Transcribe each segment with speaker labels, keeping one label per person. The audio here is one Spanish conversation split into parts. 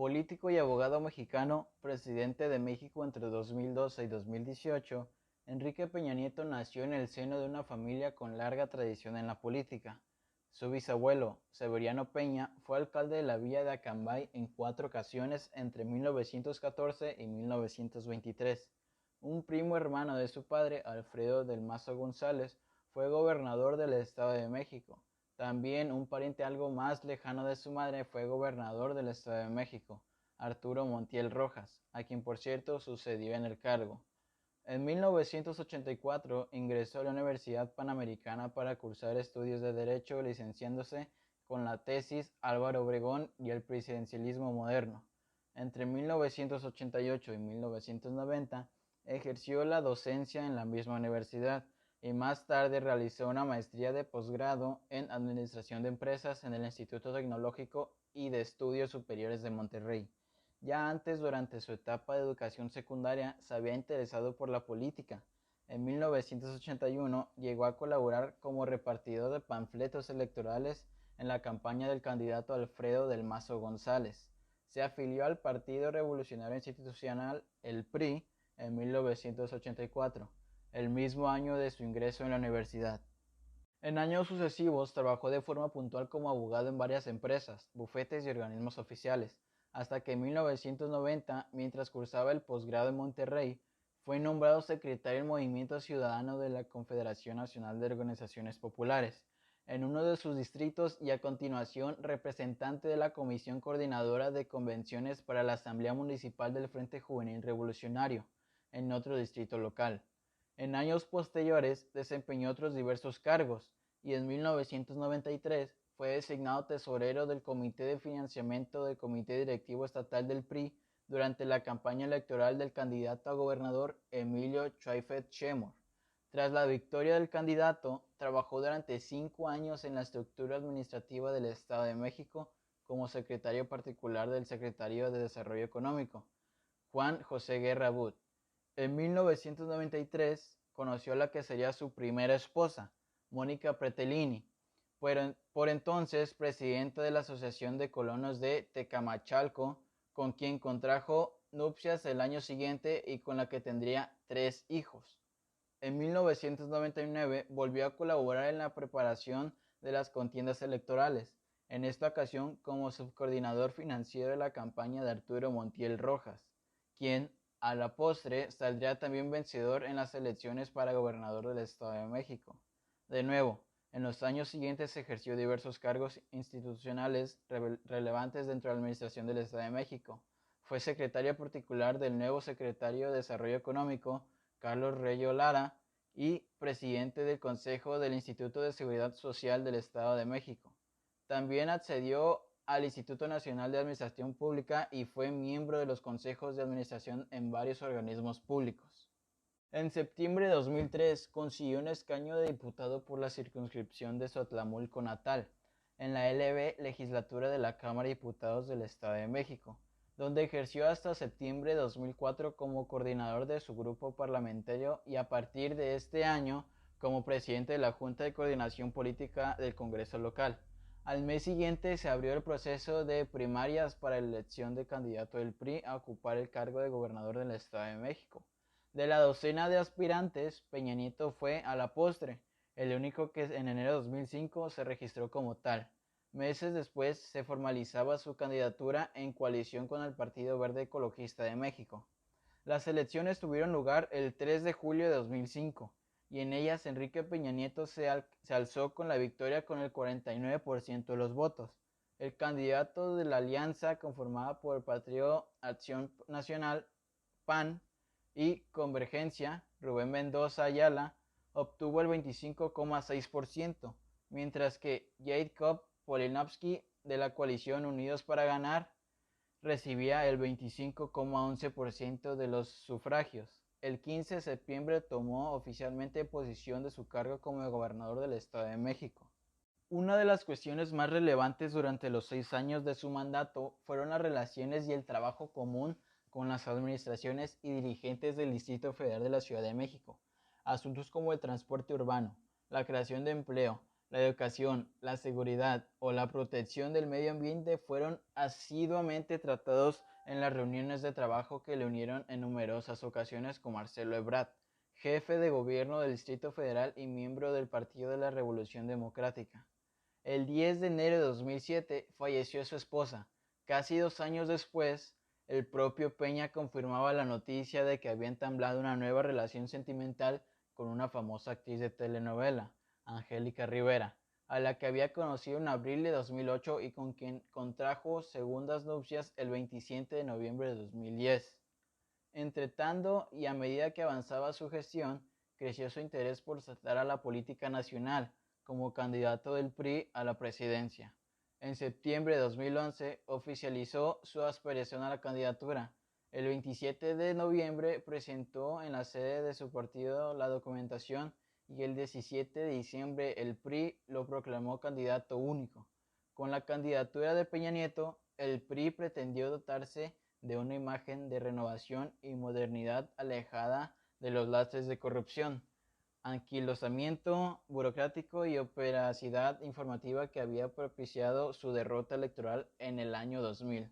Speaker 1: Político y abogado mexicano, presidente de México entre 2012 y 2018, Enrique Peña Nieto nació en el seno de una familia con larga tradición en la política. Su bisabuelo, Severiano Peña, fue alcalde de la villa de Acambay en 4 ocasiones entre 1914 y 1923. Un primo hermano de su padre, Alfredo del Mazo González, fue gobernador del Estado de México. También un pariente algo más lejano de su madre fue gobernador del Estado de México, Arturo Montiel Rojas, a quien por cierto sucedió en el cargo. En 1984 ingresó a la Universidad Panamericana para cursar estudios de Derecho, licenciándose con la tesis Álvaro Obregón y el presidencialismo moderno. Entre 1988 y 1990 ejerció la docencia en la misma universidad y más tarde realizó una maestría de posgrado en Administración de Empresas en el Instituto Tecnológico y de Estudios Superiores de Monterrey. Ya antes, durante su etapa de educación secundaria, se había interesado por la política. En 1981 llegó a colaborar como repartidor de panfletos electorales en la campaña del candidato Alfredo del Mazo González. Se afilió al Partido Revolucionario Institucional, el PRI, en 1984, el mismo año de su ingreso en la universidad. En años sucesivos trabajó de forma puntual como abogado en varias empresas, bufetes y organismos oficiales, hasta que en 1990, mientras cursaba el posgrado en Monterrey, fue nombrado secretario del Movimiento Ciudadano de la Confederación Nacional de Organizaciones Populares, en uno de sus distritos, y a continuación representante de la Comisión Coordinadora de Convenciones para la Asamblea Municipal del Frente Juvenil Revolucionario, en otro distrito local. En años posteriores desempeñó otros diversos cargos y en 1993 fue designado tesorero del Comité de Financiamiento del Comité Directivo Estatal del PRI durante la campaña electoral del candidato a gobernador Emilio Chaifet Chemor. Tras la victoria del candidato, trabajó durante 5 años en la estructura administrativa del Estado de México como secretario particular del secretario de Desarrollo Económico, Juan José Guerra Bud. En 1993 conoció a la que sería su primera esposa, Mónica Pretelini, por entonces presidenta de la Asociación de Colonos de Tecamachalco, con quien contrajo nupcias el año siguiente y con la que tendría 3 hijos. En 1999 volvió a colaborar en la preparación de las contiendas electorales, en esta ocasión como subcoordinador financiero de la campaña de Arturo Montiel Rojas, quien a la postre saldría también vencedor en las elecciones para gobernador del Estado de México. De nuevo, en los años siguientes ejerció diversos cargos institucionales relevantes dentro de la administración del Estado de México. Fue secretario particular del nuevo secretario de Desarrollo Económico, Carlos Reyo Lara, y presidente del Consejo del Instituto de Seguridad Social del Estado de México. También accedió al Instituto Nacional de Administración Pública y fue miembro de los consejos de administración en varios organismos públicos. En septiembre de 2003 consiguió un escaño de diputado por la circunscripción de Sotlamulco natal, en la LB Legislatura de la Cámara de Diputados del Estado de México, donde ejerció hasta septiembre de 2004 como coordinador de su grupo parlamentario y a partir de este año como presidente de la Junta de Coordinación Política del Congreso local. Al mes siguiente se abrió el proceso de primarias para la elección de candidato del PRI a ocupar el cargo de gobernador del Estado de México. De la docena de aspirantes, Peña Nieto fue a la postre, el único que en enero de 2005 se registró como tal. Meses después se formalizaba su candidatura en coalición con el Partido Verde Ecologista de México. Las elecciones tuvieron lugar el 3 de julio de 2005 y en ellas Enrique Peña Nieto se alzó con la victoria con el 49% de los votos. El candidato de la alianza conformada por el Partido Acción Nacional, PAN y Convergencia, Rubén Mendoza Ayala, obtuvo el 25,6%, mientras que Jacob Polinovsky de la coalición Unidos para Ganar recibía el 25,11% de los sufragios. El 15 de septiembre tomó oficialmente posesión de su cargo como gobernador del Estado de México. Una de las cuestiones más relevantes durante los 6 años de su mandato fueron las relaciones y el trabajo común con las administraciones y dirigentes del Distrito Federal de la Ciudad de México. Asuntos como el transporte urbano, la creación de empleo, La educación, la seguridad o la protección del medio ambiente fueron asiduamente tratados en las reuniones de trabajo que le unieron en numerosas ocasiones con Marcelo Ebrard, jefe de gobierno del Distrito Federal y miembro del Partido de la Revolución Democrática. El 10 de enero de 2007 falleció su esposa. Casi 2 años después, el propio Peña confirmaba la noticia de que había entablado una nueva relación sentimental con una famosa actriz de telenovela, Angélica Rivera, a la que había conocido en abril de 2008 y con quien contrajo segundas nupcias el 27 de noviembre de 2010. Entretanto, y a medida que avanzaba su gestión, creció su interés por saltar a la política nacional como candidato del PRI a la presidencia. En septiembre de 2011 oficializó su aspiración a la candidatura. El 27 de noviembre presentó en la sede de su partido la documentación y el 17 de diciembre el PRI lo proclamó candidato único. Con la candidatura de Peña Nieto, el PRI pretendió dotarse de una imagen de renovación y modernidad alejada de los lastres de corrupción, anquilosamiento burocrático y opacidad informativa que había propiciado su derrota electoral en el año 2000.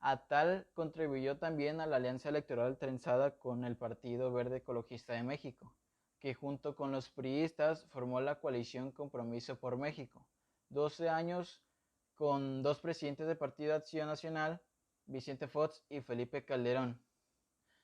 Speaker 1: A tal contribuyó también a la alianza electoral trenzada con el Partido Verde Ecologista de México, que junto con los priistas formó la coalición Compromiso por México. 12 años con dos presidentes del Partido Acción Nacional, Vicente Fox y Felipe Calderón,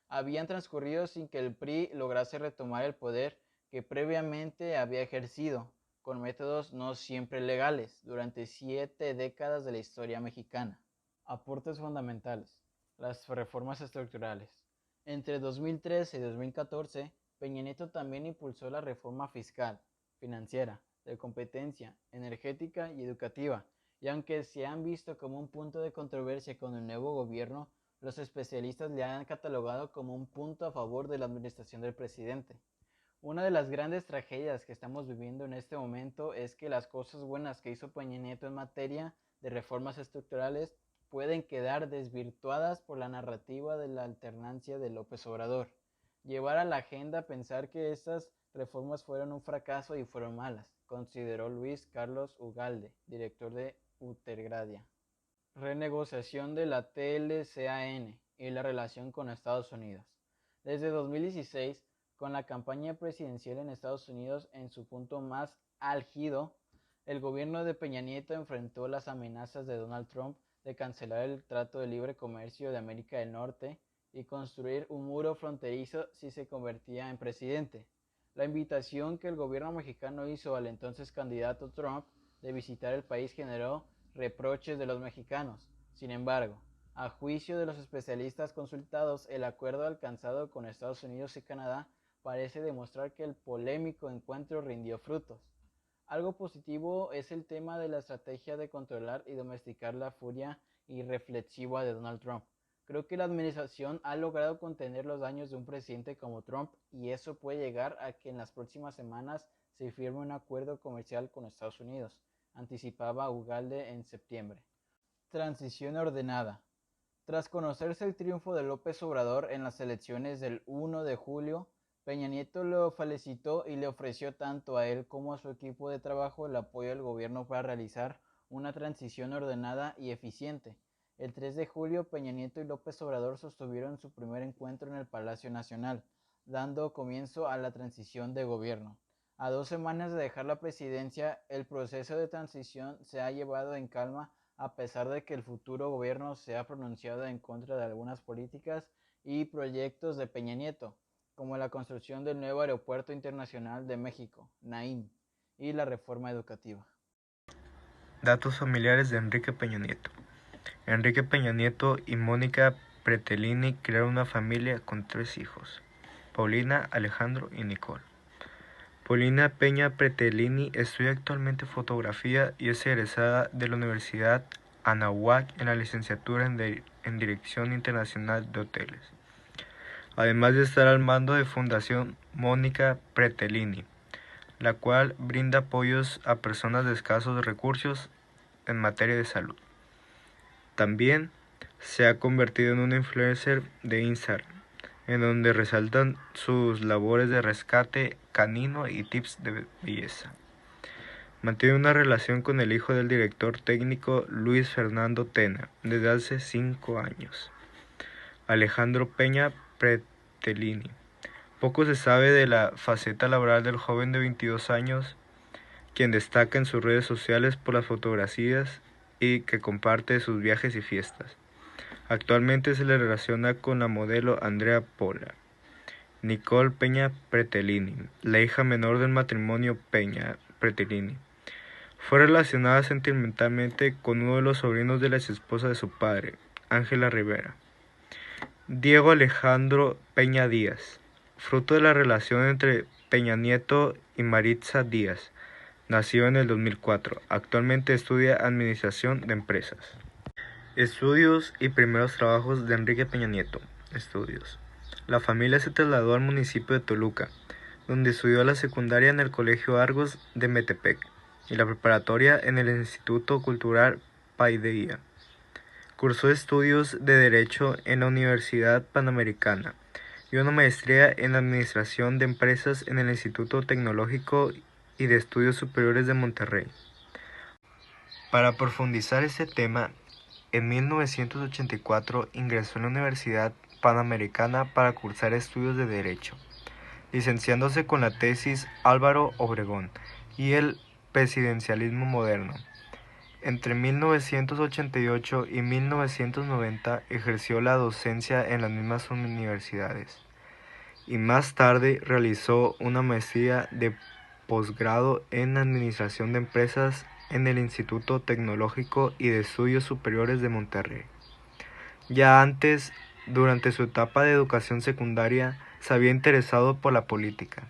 Speaker 1: habían transcurrido sin que el PRI lograse retomar el poder que previamente había ejercido, con métodos no siempre legales, durante 7 décadas de la historia mexicana. Aportes fundamentales. Las reformas estructurales. Entre 2013 y 2014, Peña Nieto también impulsó la reforma fiscal, financiera, de competencia, energética y educativa, y aunque se han visto como un punto de controversia con el nuevo gobierno, los especialistas le han catalogado como un punto a favor de la administración del presidente. Una de las grandes tragedias que estamos viviendo en este momento es que las cosas buenas que hizo Peña Nieto en materia de reformas estructurales pueden quedar desvirtuadas por la narrativa de la alternancia de López Obrador. Llevar a la agenda pensar que estas reformas fueron un fracaso y fueron malas, consideró Luis Carlos Ugalde, director de Utergradia. Renegociación de la TLCAN y la relación con Estados Unidos. Desde 2016, con la campaña presidencial en Estados Unidos en su punto más álgido, el gobierno de Peña Nieto enfrentó las amenazas de Donald Trump de cancelar el Trato de Libre Comercio de América del Norte y construir un muro fronterizo si se convertía en presidente. La invitación que el gobierno mexicano hizo al entonces candidato Trump de visitar el país generó reproches de los mexicanos. Sin embargo, a juicio de los especialistas consultados, el acuerdo alcanzado con Estados Unidos y Canadá parece demostrar que el polémico encuentro rindió frutos. Algo positivo es el tema de la estrategia de controlar y domesticar la furia irreflexiva de Donald Trump. Creo que la administración ha logrado contener los daños de un presidente como Trump y eso puede llegar a que en las próximas semanas se firme un acuerdo comercial con Estados Unidos, anticipaba Ugalde en septiembre. Transición ordenada. Tras conocerse el triunfo de López Obrador en las elecciones del 1 de julio, Peña Nieto lo felicitó y le ofreció tanto a él como a su equipo de trabajo el apoyo del gobierno para realizar una transición ordenada y eficiente. El 3 de julio, Peña Nieto y López Obrador sostuvieron su primer encuentro en el Palacio Nacional, dando comienzo a la transición de gobierno. A 2 semanas de dejar la presidencia, el proceso de transición se ha llevado en calma a pesar de que el futuro gobierno se ha pronunciado en contra de algunas políticas y proyectos de Peña Nieto, como la construcción del nuevo Aeropuerto Internacional de México, NAIM, y la reforma educativa.
Speaker 2: Datos familiares de Enrique Peña Nieto. Enrique Peña Nieto y Mónica Pretelini crearon una familia con 3 hijos, Paulina, Alejandro y Nicole. Paulina Peña Pretelini estudia actualmente fotografía y es egresada de la Universidad Anáhuac en la licenciatura en Dirección Internacional de Hoteles, además de estar al mando de Fundación Mónica Pretelini, la cual brinda apoyos a personas de escasos recursos en materia de salud. También se ha convertido en una influencer de Instagram, en donde resaltan sus labores de rescate canino y tips de belleza. Mantiene una relación con el hijo del director técnico Luis Fernando Tena desde hace 5 años, Alejandro Peña Pretelini. Poco se sabe de la faceta laboral del joven de 22 años, quien destaca en sus redes sociales por las fotografías y que comparte sus viajes y fiestas. Actualmente se le relaciona con la modelo Andrea Pola. Nicole Peña Pretelini, la hija menor del matrimonio Peña Pretelini, fue relacionada sentimentalmente con uno de los sobrinos de la exesposa de su padre, Ángela Rivera. Diego Alejandro Peña Díaz, fruto de la relación entre Peña Nieto y Maritza Díaz, nació en el 2004. Actualmente estudia Administración de Empresas. Estudios y primeros trabajos de Enrique Peña Nieto. Estudios. La familia se trasladó al municipio de Toluca, donde estudió la secundaria en el Colegio Argos de Metepec y la preparatoria en el Instituto Cultural Paideia. Cursó estudios de Derecho en la Universidad Panamericana y una maestría en Administración de Empresas en el Instituto Tecnológico y de Estudios Superiores de Monterrey. Para profundizar este tema, en 1984 ingresó en la Universidad Panamericana para cursar estudios de Derecho, licenciándose con la tesis Álvaro Obregón y el presidencialismo moderno. Entre 1988 y 1990 ejerció la docencia en las mismas universidades y más tarde realizó una maestría de posgrado en Administración de Empresas en el Instituto Tecnológico y de Estudios Superiores de Monterrey. Ya antes, durante su etapa de educación secundaria, se había interesado por la política.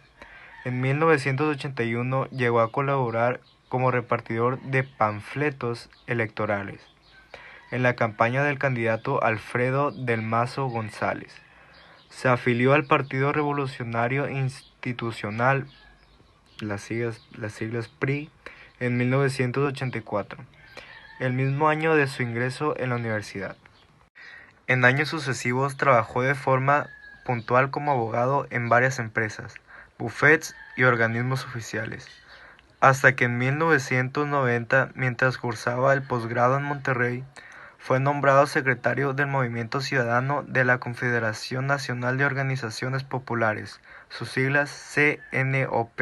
Speaker 2: En 1981 llegó a colaborar como repartidor de panfletos electorales en la campaña del candidato Alfredo del Mazo González. Se afilió al Partido Revolucionario Institucional, las siglas PRI, en 1984, el mismo año de su ingreso en la universidad. En años sucesivos trabajó de forma puntual como abogado en varias empresas, bufetes y organismos oficiales, hasta que en 1990, mientras cursaba el posgrado en Monterrey, fue nombrado secretario del Movimiento Ciudadano de la Confederación Nacional de Organizaciones Populares, sus siglas CNOP,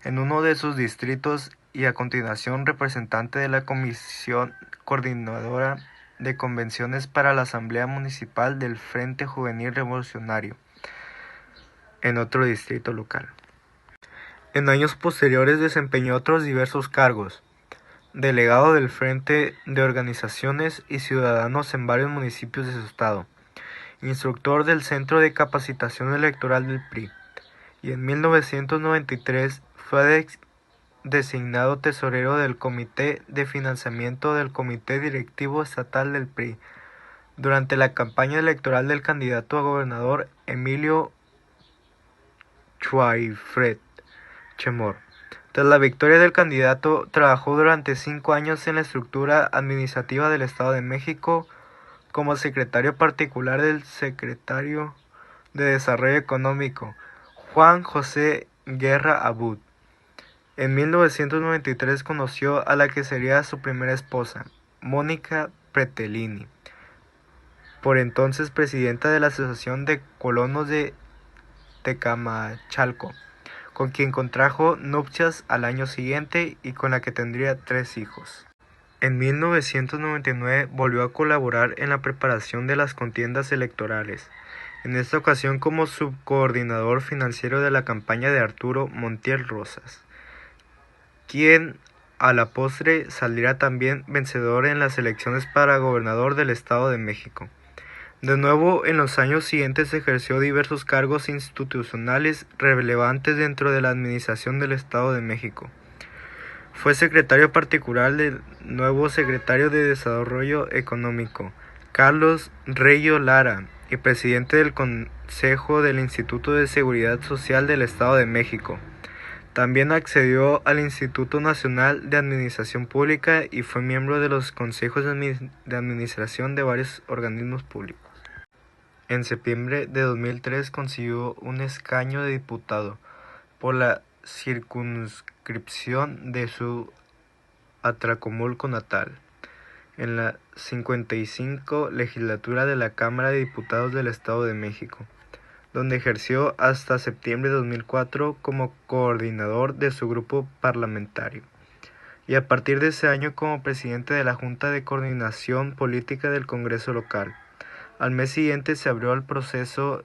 Speaker 2: en uno de sus distritos y a continuación representante de la Comisión Coordinadora de Convenciones para la Asamblea Municipal del Frente Juvenil Revolucionario, en otro distrito local. En años posteriores desempeñó otros diversos cargos: delegado del Frente de Organizaciones y Ciudadanos en varios municipios de su estado, instructor del Centro de Capacitación Electoral del PRI, y en 1993 fue designado tesorero del Comité de Financiamiento del Comité Directivo Estatal del PRI durante la campaña electoral del candidato a gobernador Emilio Chuaifret Chemor. Tras la victoria del candidato, trabajó durante 5 años en la estructura administrativa del Estado de México como secretario particular del secretario de Desarrollo Económico, Juan José Guerra Abud. En 1993 conoció a la que sería su primera esposa, Mónica Pretelini, por entonces presidenta de la Asociación de Colonos de Tecamachalco, con quien contrajo nupcias al año siguiente y con la que tendría 3 hijos. En 1999 volvió a colaborar en la preparación de las contiendas electorales, en esta ocasión como subcoordinador financiero de la campaña de Arturo Montiel Rosas, quien a la postre saldría también vencedor en las elecciones para gobernador del Estado de México. De nuevo, en los años siguientes ejerció diversos cargos institucionales relevantes dentro de la administración del Estado de México. Fue secretario particular del nuevo secretario de Desarrollo Económico, Carlos Reyo Lara, y presidente del Consejo del Instituto de Seguridad Social del Estado de México. También accedió al Instituto Nacional de Administración Pública y fue miembro de los consejos de administración de varios organismos públicos. En septiembre de 2003 consiguió un escaño de diputado por la circunscripción de su Atlacomulco natal, en la 55 legislatura de la Cámara de Diputados del Estado de México, donde ejerció hasta septiembre de 2004 como coordinador de su grupo parlamentario, y a partir de ese año como presidente de la Junta de Coordinación Política del Congreso local. Al mes siguiente se abrió el proceso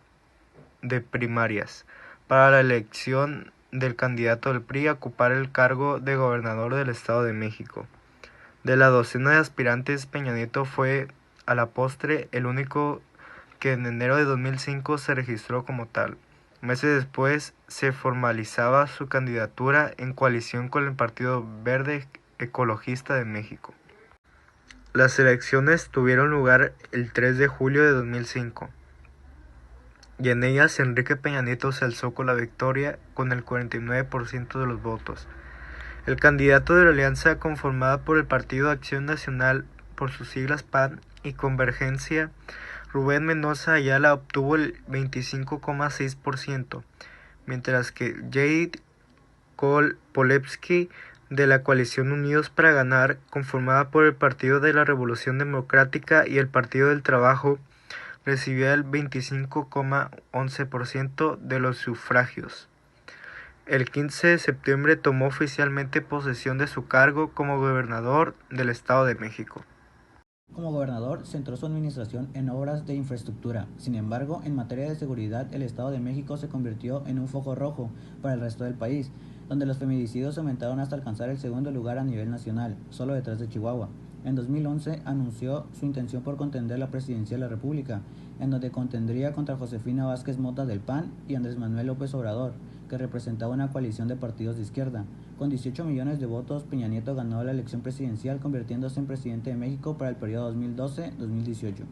Speaker 2: de primarias para la elección del candidato del PRI a ocupar el cargo de gobernador del Estado de México. De la docena de aspirantes, Peña Nieto fue, a la postre, el único que en enero de 2005 se registró como tal. Meses después se formalizaba su candidatura en coalición con el Partido Verde Ecologista de México. Las elecciones tuvieron lugar el 3 de julio de 2005, y en ellas Enrique Peña Nieto se alzó con la victoria con el 49% de los votos. El candidato de la alianza conformada por el Partido Acción Nacional, por sus siglas PAN y Convergencia, Rubén Mendoza Ayala, obtuvo el 25,6%, mientras que Jade Polevsky, de la coalición Unidos para Ganar, conformada por el Partido de la Revolución Democrática y el Partido del Trabajo, recibió el 25,11% de los sufragios. El 15 de septiembre tomó oficialmente posesión de su cargo como gobernador del Estado de México.
Speaker 3: Como gobernador, centró su administración en obras de infraestructura. Sin embargo, en materia de seguridad, el Estado de México se convirtió en un foco rojo para el resto del país, donde los feminicidios aumentaron hasta alcanzar el segundo lugar a nivel nacional, solo detrás de Chihuahua. En 2011 anunció su intención por contender la presidencia de la República, en donde contendría contra Josefina Vázquez Mota del PAN y Andrés Manuel López Obrador, que representaba una coalición de partidos de izquierda. Con 18 millones de votos, Peña Nieto ganó la elección presidencial, convirtiéndose en presidente de México para el periodo 2012-2018.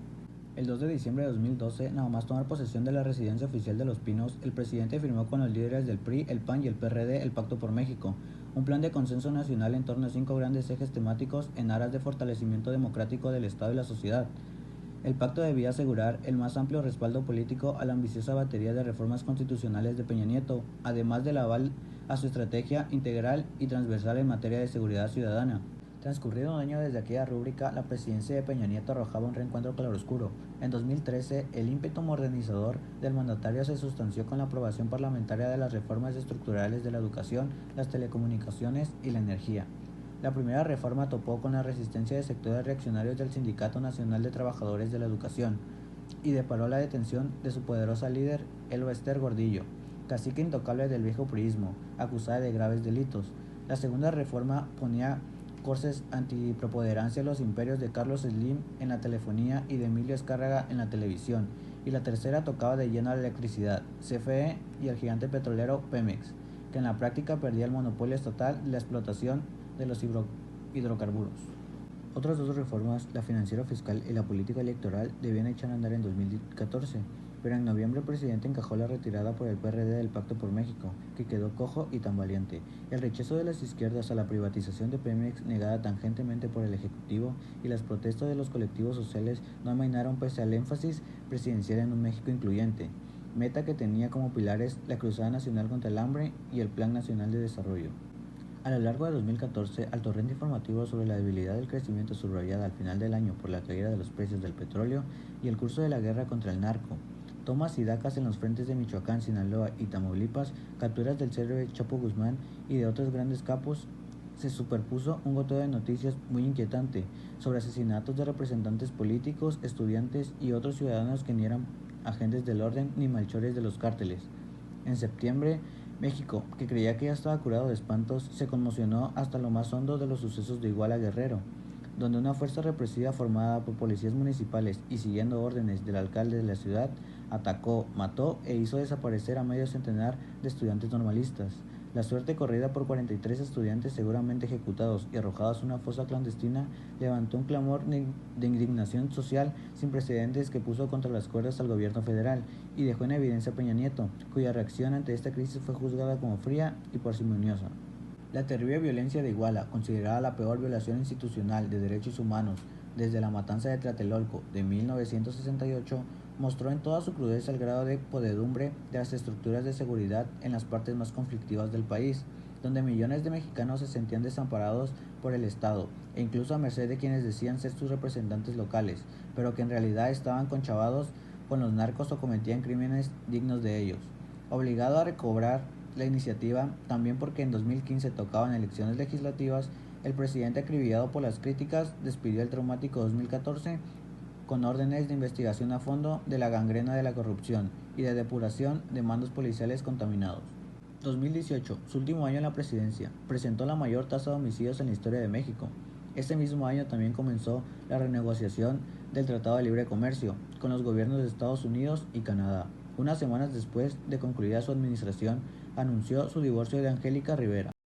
Speaker 3: El 2 de diciembre de 2012, nada más tomar posesión de la residencia oficial de Los Pinos, el presidente firmó con los líderes del PRI, el PAN y el PRD el Pacto por México, un plan de consenso nacional en torno a 5 grandes ejes temáticos en aras de fortalecimiento democrático del Estado y la sociedad. El pacto debía asegurar el más amplio respaldo político a la ambiciosa batería de reformas constitucionales de Peña Nieto, además del aval a su estrategia integral y transversal en materia de seguridad ciudadana. Transcurrido un año desde aquella rúbrica, la presidencia de Peña Nieto arrojaba un reencuentro claroscuro. En 2013, el ímpetu modernizador del mandatario se sustanció con la aprobación parlamentaria de las reformas estructurales de la educación, las telecomunicaciones y la energía. La primera reforma topó con la resistencia de sectores reaccionarios del Sindicato Nacional de Trabajadores de la Educación y deparó la detención de su poderosa líder, Elba Ester Gordillo, cacique intocable del viejo priismo, acusada de graves delitos. La segunda reforma ponía cortes antipreponderancia a los imperios de Carlos Slim en la telefonía y de Emilio Azcárraga en la televisión, y la tercera tocaba de lleno a la electricidad, CFE y el gigante petrolero Pemex, que en la práctica perdía el monopolio estatal de la explotación de los hidrocarburos. Otras dos reformas, la financiera fiscal y la política electoral, debían echar a andar en 2014, pero en noviembre el presidente encajó la retirada por el PRD del Pacto por México, que quedó cojo y tambaleante. El rechazo de las izquierdas a la privatización de Pemex, negada tangentemente por el Ejecutivo, y las protestas de los colectivos sociales no amainaron pese al énfasis presidencial en un México incluyente, meta que tenía como pilares la Cruzada Nacional contra el Hambre y el Plan Nacional de Desarrollo. A lo largo de 2014, al torrente informativo sobre la debilidad del crecimiento subrayada al final del año por la caída de los precios del petróleo y el curso de la guerra contra el narco, tomas y dacas en los frentes de Michoacán, Sinaloa y Tamaulipas, capturas del célebre Chapo Guzmán y de otros grandes capos, se superpuso un goteo de noticias muy inquietante sobre asesinatos de representantes políticos, estudiantes y otros ciudadanos que ni eran agentes del orden ni malhechores de los cárteles. En septiembre, México, que creía que ya estaba curado de espantos, se conmocionó hasta lo más hondo de los sucesos de Iguala Guerrero, donde una fuerza represiva formada por policías municipales y siguiendo órdenes del alcalde de la ciudad, atacó, mató e hizo desaparecer a medio centenar de estudiantes normalistas. La suerte corrida por 43 estudiantes seguramente ejecutados y arrojados a una fosa clandestina levantó un clamor de indignación social sin precedentes que puso contra las cuerdas al gobierno federal y dejó en evidencia a Peña Nieto, cuya reacción ante esta crisis fue juzgada como fría y parsimoniosa. La terrible violencia de Iguala, considerada la peor violación institucional de derechos humanos desde la matanza de Tlatelolco de 1968, mostró en toda su crudeza el grado de podredumbre de las estructuras de seguridad en las partes más conflictivas del país, donde millones de mexicanos se sentían desamparados por el Estado, e incluso a merced de quienes decían ser sus representantes locales, pero que en realidad estaban conchavados con los narcos o cometían crímenes dignos de ellos. Obligado a recobrar la iniciativa, también porque en 2015 tocaban elecciones legislativas, el presidente, acribillado por las críticas, despidió el traumático 2014 con órdenes de investigación a fondo de la gangrena de la corrupción y de depuración de mandos policiales contaminados. 2018, su último año en la presidencia, presentó la mayor tasa de homicidios en la historia de México. Este mismo año también comenzó la renegociación del Tratado de Libre Comercio con los gobiernos de Estados Unidos y Canadá. Unas semanas después de concluida su administración, anunció su divorcio de Angélica Rivera.